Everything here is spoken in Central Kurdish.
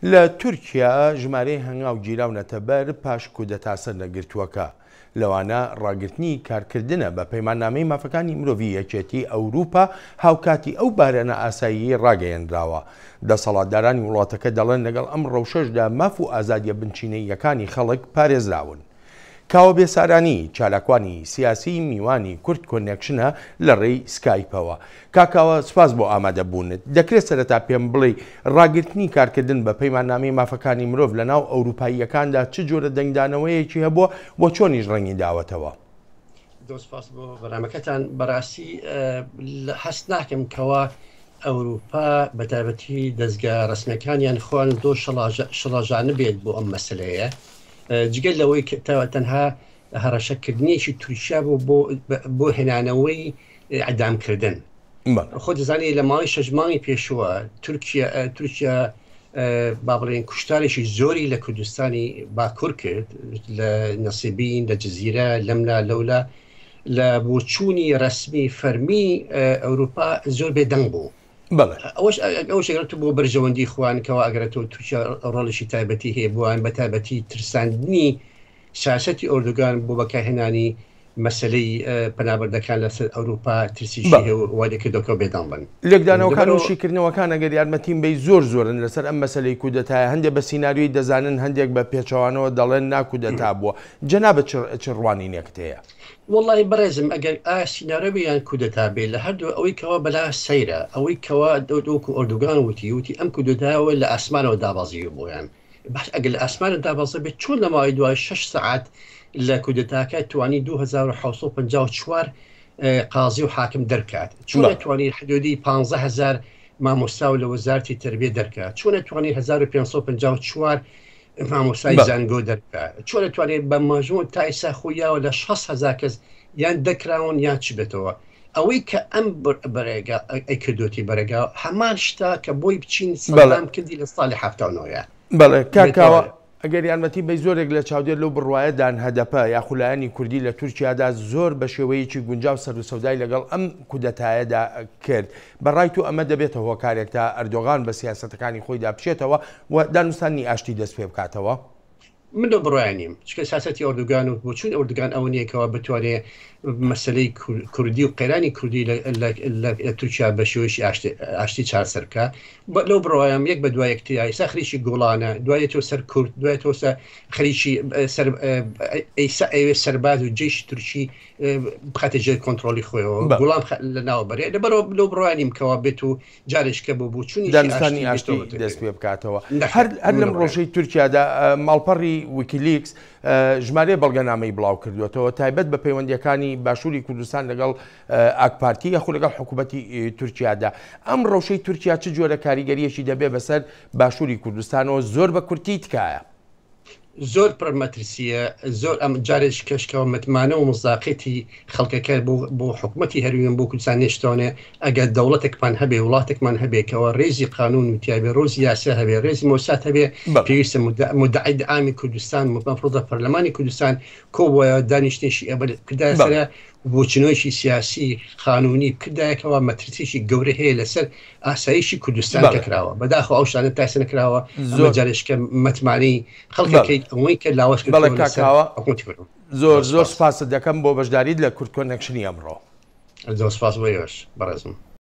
لە تورکیا ژمارەی هەنگاو گیراونەتە بەر پاش کودەتا سەرنەگرتووەکە. لەوانە ڕاگررتنی کارکردنە بە پەیماننامەی مافەکانی مرۆڤی یەکێتی ئەوروپا هاوکاتی ئەو بارانە ئاسایی ڕاگەیەنراوە. دەسەڵاتدارانی وڵاتەکە دەڵێن لەگەڵ ئەم ڕەوشەشدا ماف و ئازادیە بنچینەیەکانی خەڵک پارێزراون. کاوە بێسارانی چالاکوانی سیاسی میوانی کورد کۆنێکشنە لە ڕێی سکایپەوە. کاکاوە سپاس بۆ ئامادەبوونت. دەکرێت سەرەتا پێم بڵێ ڕاگررتنی کارکردن بە پەیماننامەی مافەکانی مرۆڤ لە ناو ئەوروپاییەکاندا چ جۆرە دەنگدانەوەیەکی هەبووە و چۆنیش ڕەنگی داوەتەوە؟ دۆسپاس بۆ بەرامەکەتان بەڕاستی هەست ناکەم کەوا ئەوروپا بەتابەتی دەستگا ڕسمیەکانیان خۆیان دۆ شڵاژانە بێت بۆ ئەم مەسلەیە. جگەل لەوەی تەنها هەڕەشەکردنیشی تورکیا بۆ هێنانەوەی ئەدامکردن. خۆ دەزانێت لە ماوەی 6 مانگی پێشوە تورکیا با بڵێن کوشتارێکی زۆری لە کوردستانی باکوور کرد لە نەسیبین لە جززیرە لەملا لەولا لە بۆچوونی ڕسمی فەرمی ئەوروپا زۆر بێدەنگ بوو. ئەوش ئەگەرێت بۆ بەرژەوەندی خوانکەوە ئەگەرێتەوە تووشە ڕۆڵشی تایبەتی هەیە بووان بە تایبەتی ترساندنی سیاسەتی ئۆردوگان بۆ بەکارهێنانی مەسلەی پەنابەردەکان لەسەر ئەوروپا ترسیشی وادەکردەوە بێدان بن. لێکدانەوەکان و شیکردنەوەکان ئەگەر یارمەتیم بەی زۆرن لەسەر ئەم مەسلەی کودەتایە هەندێک بە سیناریۆی دەزانن هەندێک بە پێچەوانەوە دەڵێن ناکودەتا بووە. جەنابەت چ ڕوانینێکت هەیە؟ وڵی بەڕێزم ئەگەر سینارەویان کودەتا بێت لە هەردوو ئەوەی کەوا بەلا سەیرە ئەوەی کەوا دۆکو ئۆردوگان وتی ئەم کودەتاوە لە ئاسمانەوە دابازی بۆیان باش ئەگەر لە ئاسمانە دابازە بێت چۆن لە ماوەی دوای 6 سەعات لە کودەتاکە توانی 2754 قازی و حاکم دەرکات چۆن توانی حدودی 15,000 مامۆستا و لە وەزارەتی تربیە دەرکات چۆن توانی 1554 مامۆستای زانگۆ دەرکات چۆن توانێت بە ماژوون تا ئێستا خۆیاوە لە 6,000 کەس یان دەکراون یان چ بێتەوە. ئەوەی کە ئەم بەرێگا ئەیکردوتی بەرەگا هەمان شتا کە بۆی بچین سەڵام کردی لە ساڵی 79. بەڵێ کاکاوە ئەگەر یارمەتی بە زۆرێک لە چاودێر لەو بڕواایەدان هەدەپە یاخولایانی کوردی لە تورکیادا زۆر بە شێوەیەکی گونجاو سەر و سەودای لەگەڵ ئەم کودەتایەدا کرد. بەڕای تو ئەمە دەبێتە هۆکارێک تا ئەردۆغان بە سیاسەتەکانی خۆیدا بچێتەوە و دانوستانی ئاشتی دەست پێ بکاتەوە؟ من بڕایانیم چکە سیاسەتی ئۆردوگان و بۆ چون ئۆردوگان ئەو نیەکەوە بتوانێت مەسلەی کوردی و قەیرانی کوردی لە تورکیا بە شێوەیەکی ئاشتی چارسەرکە لەو بڕوایم یەک بە دوای یەکتیای خەریکی گوڵانە دوایێتەوە سەر کورد دوایێتەوە خەریکی سەرباز و جێشی تورکی بخاتە ژێر کۆنتڕۆلی خۆیەوە گوڵام لە ناوبەرێ لەبەرەوە لەو بڕوانیم کەوا بێت و جارێشکە بۆ چوونی دانوستانی ئاشتی دەست پێ بکاتەوە. هەر لەم ڕۆژەی تورکیادا ماڵپەڕی ویکیلیکس ژمارە بەڵگەنامەی بڵاو کردوێتەوە تایبەت بە پەیوەندیەکانی باشووری کوردستان لەگەڵ ئاکپارتی یاخود لەگەڵ حکوومەتی تورکیادا. ئەم ڕەوشەی تورکیا چ جۆرە کاریگەریەکی دەبێ بەسەر باشووری کوردستانەوە زۆر بە کورتی تکایە؟ زۆر پڕمەترسیە زۆر ئەم جارێک کەشکەوە متمانە و مزاقێتی خەڵکەکە بۆ حکوومەتی هەروێن بۆ کوردستان نێشتۆنێ ئەگەر دەوڵەتێکمان هەبێ وڵاتێکمان هەبێکەوە ڕێزی قانون وتیابێ ڕۆژی یاسا هەبێ ڕێزی مۆسات هەبێ پێویستە مدعی دعامی کوردستان مەفرۆضە پەرلەمانی کوردستان کۆ بۆیە دانیشتێکی ئەبەر بۆچنەوەیکی سیاسی قانونی کردایەکەوە مەترسیشی گەورە هەیە لەسەر ئاسایشی کوردستان کەکراوە بەداخەوە ئەو شانە تاسە نەکراوە زۆر جارێشکە متمانەی خەڵکەکەی ئەوەی کە لاوەش زۆر سپاس دەکەم بۆ بەشداریت لە کورد کۆنێکشنی ئەمڕۆ. زۆر سپاس بۆ یۆش بەڕێزم.